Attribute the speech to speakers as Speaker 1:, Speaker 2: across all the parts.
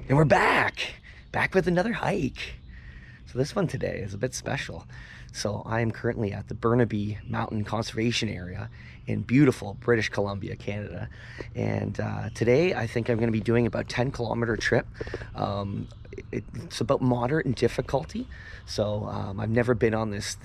Speaker 1: And we're back with another hike. So this one today is a bit special. So I am currently at the Burnaby Mountain Conservation Area in beautiful British Columbia, Canada. And today I think I'm going to be doing about 10-kilometer trip. It's about moderate in difficulty. So I've never been on this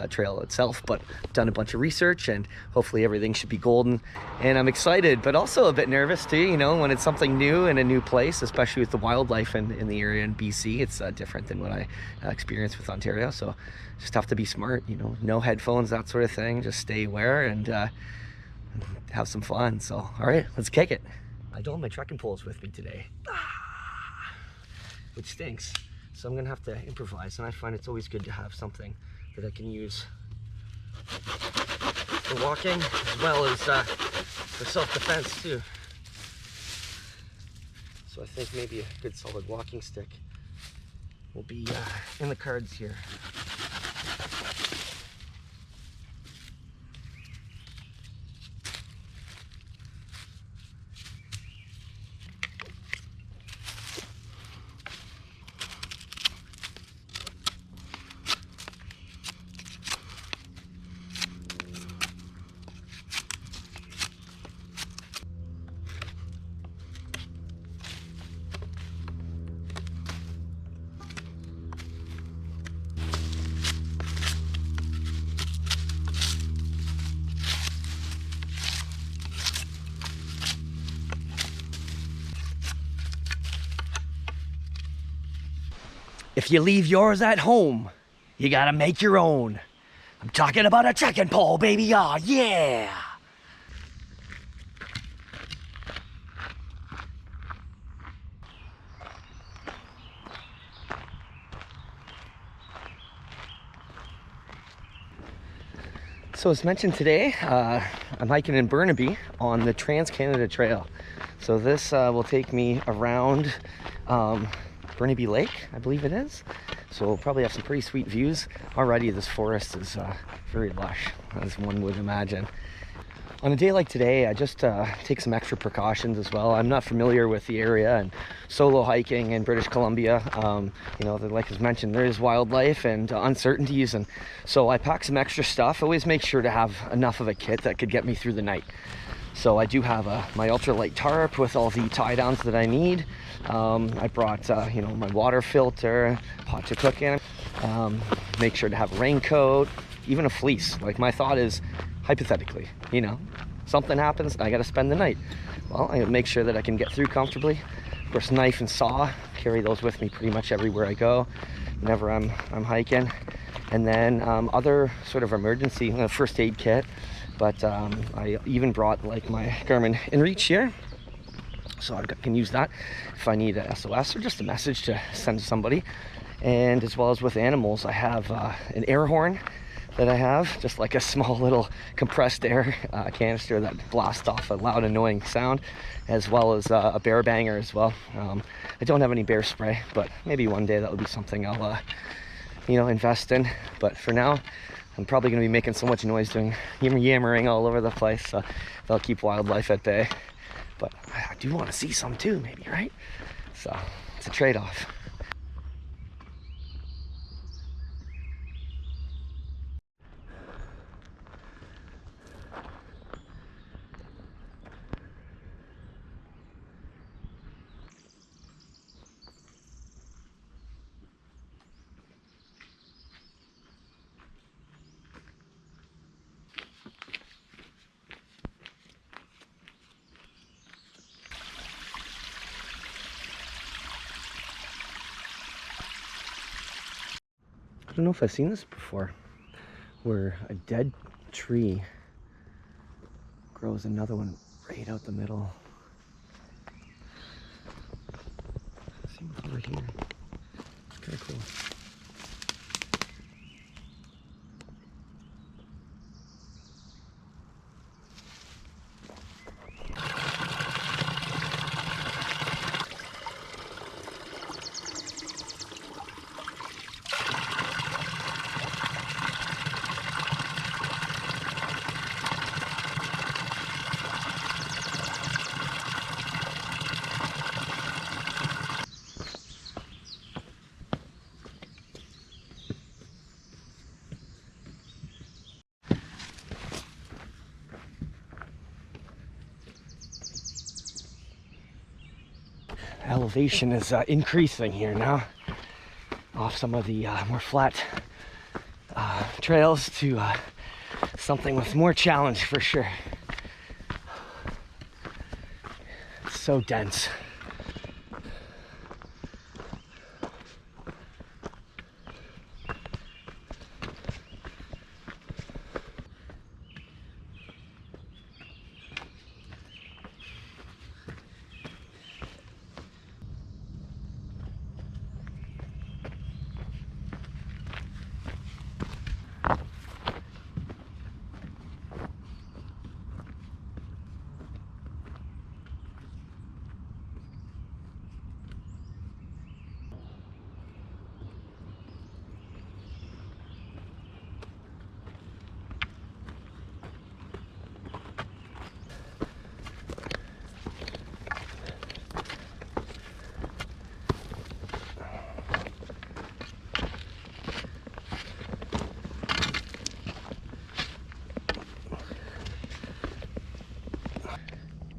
Speaker 1: trail itself, but I've done a bunch of research and hopefully everything should be golden. And I'm excited, but also a bit nervous too, you know, when it's something new in a new place, especially with the wildlife in the area in BC. It's different than what I experienced with Ontario. So just have to be smart, you know, no headphones, that sort of thing. Just stay aware and have some fun. So, all right, let's kick it. I don't have my trekking poles with me today, which stinks. So I'm gonna have to improvise, and I find it's always good to have something that I can use for walking as well as for self-defense too. So I think maybe a good solid walking stick will be in the cards here. If you leave yours at home, you gotta make your own. I'm talking about a trekking pole, baby. Aw, yeah! So as mentioned today, I'm hiking in Burnaby on the Trans-Canada Trail. So this will take me around Burnaby Lake, I believe it is. So we'll probably have some pretty sweet views. Already this forest is very lush, as one would imagine. On a day like today, I just take some extra precautions as well. I'm not familiar with the area and solo hiking in British Columbia. You know, like as mentioned, there is wildlife and uncertainties, and so I pack some extra stuff. I always make sure to have enough of a kit that could get me through the night. So I do have my ultralight tarp with all the tie downs that I need. I brought, you know, my water filter, pot to cook in. Make sure to have a raincoat, even a fleece. Like my thought is, hypothetically, you know, something happens, I gotta spend the night. Well, I make sure that I can get through comfortably. Of course, knife and saw, carry those with me pretty much everywhere I go, whenever I'm hiking. And then other sort of emergency first aid kit. But I even brought like my Garmin InReach here, so I can use that if I need a SOS or just a message to send to somebody. And as well as with animals, I have an air horn that I have, just like a small little compressed air canister that blasts off a loud annoying sound, as well as a bear banger as well. I don't have any bear spray, but maybe one day that will be something I'll you know, invest in. But for now, I'm probably going to be making so much noise doing yammering all over the place, so they'll keep wildlife at bay. But I do want to see some too, maybe, right? So it's a trade-off. I don't know if I've seen this before, where a dead tree grows another one right out the middle. Same over here. It's kind of cool. Elevation is increasing here now, off some of the more flat trails to something with more challenge for sure. It's so dense.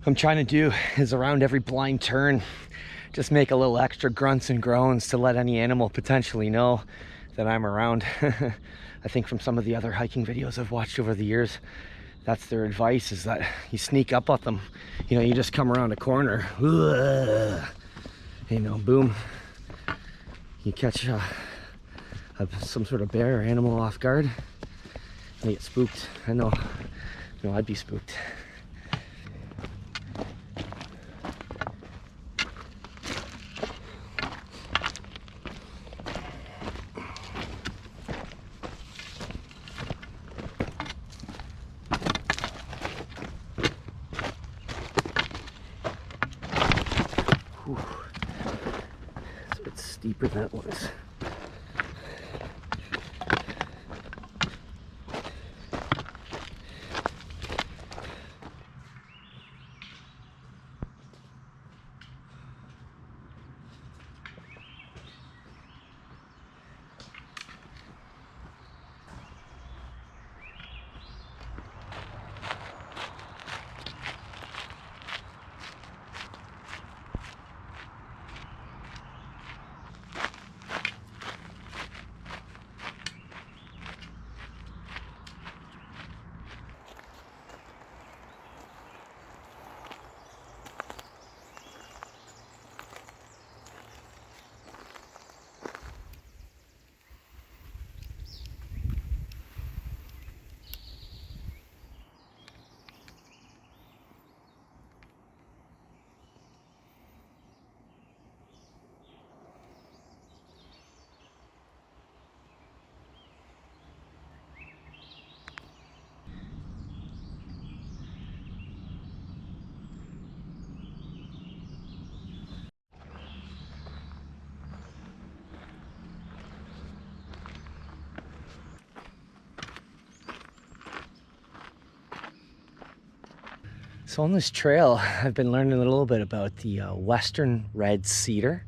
Speaker 1: I'm trying to do is around every blind turn, just make a little extra grunts and groans to let any animal potentially know that I'm around. I think from some of the other hiking videos I've watched over the years, that's their advice, is that you sneak up at them. You know, you just come around a corner, you know, boom, you catch some sort of bear or animal off guard, and you get spooked. I know, I'd be spooked. It's a bit steeper than it was. So on this trail, I've been learning a little bit about the western red cedar,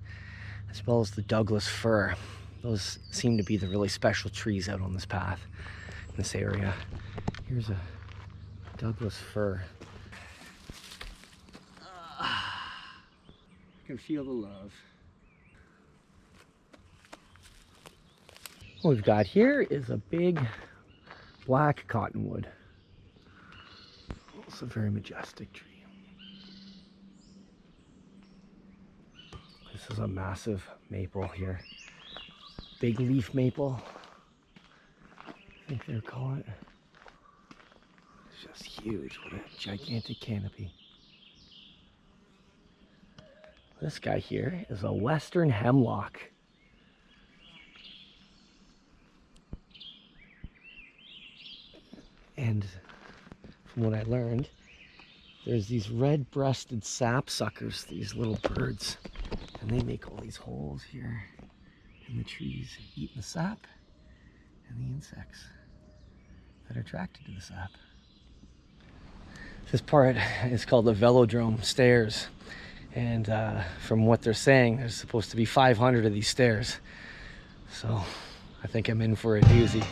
Speaker 1: as well as the Douglas fir. Those seem to be the really special trees out on this path in this area. Here's a Douglas fir. You can feel the love. What we've got here is a big black cottonwood. It's a very majestic tree. This is a massive maple here. Big leaf maple, I think they're calling it. It's just huge with a gigantic canopy. This guy here is a western hemlock. And from what I learned, there's these red-breasted sapsuckers, these little birds, and they make all these holes here in the trees, eating the sap and the insects that are attracted to the sap. This part is called the velodrome stairs, and from what they're saying, there's supposed to be 500 of these stairs, so I think I'm in for a doozy.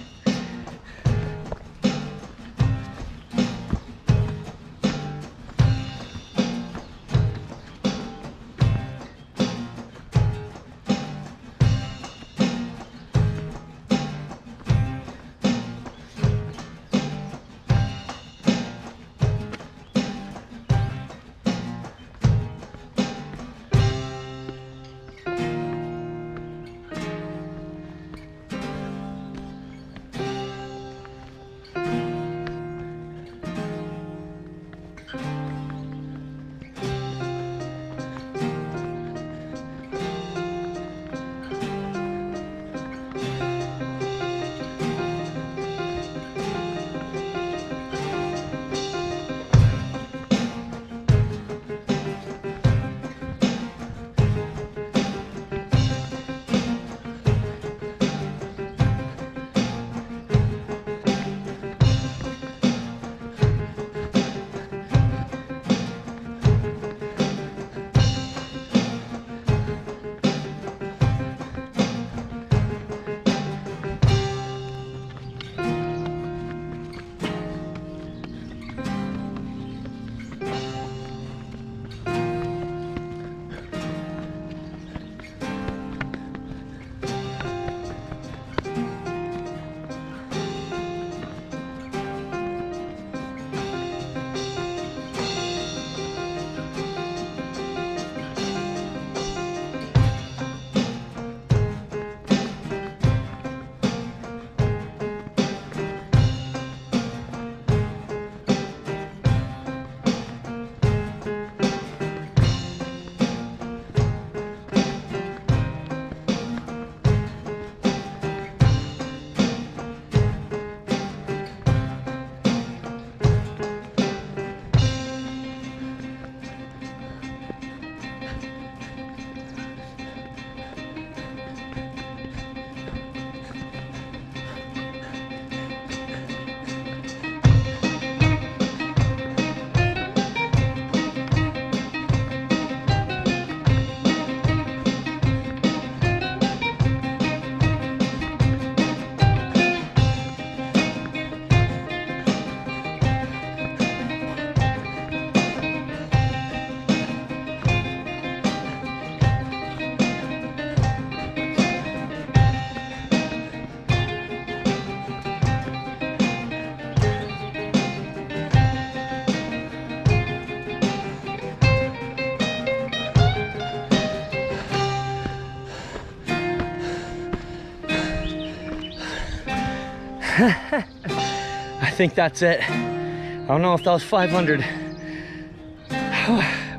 Speaker 1: I think that's it. I don't know if that was 500,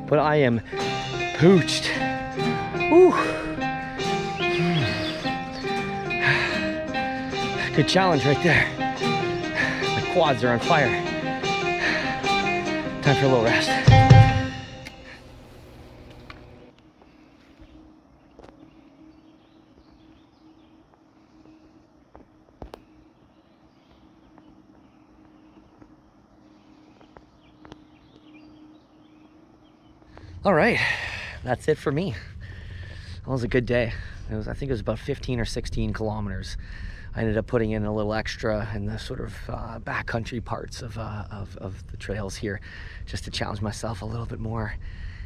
Speaker 1: but I am pooched. Woo. Good challenge right there. My quads are on fire. Time for a little rest. All right, that's it for me. That was a good day. I think it was about 15 or 16 kilometers. I ended up putting in a little extra in the sort of backcountry parts of the trails here, just to challenge myself a little bit more,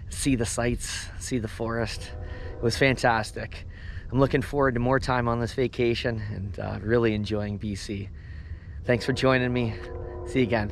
Speaker 1: see the sights, see the forest. It was fantastic. I'm looking forward to more time on this vacation and really enjoying BC. Thanks for joining me. See you again.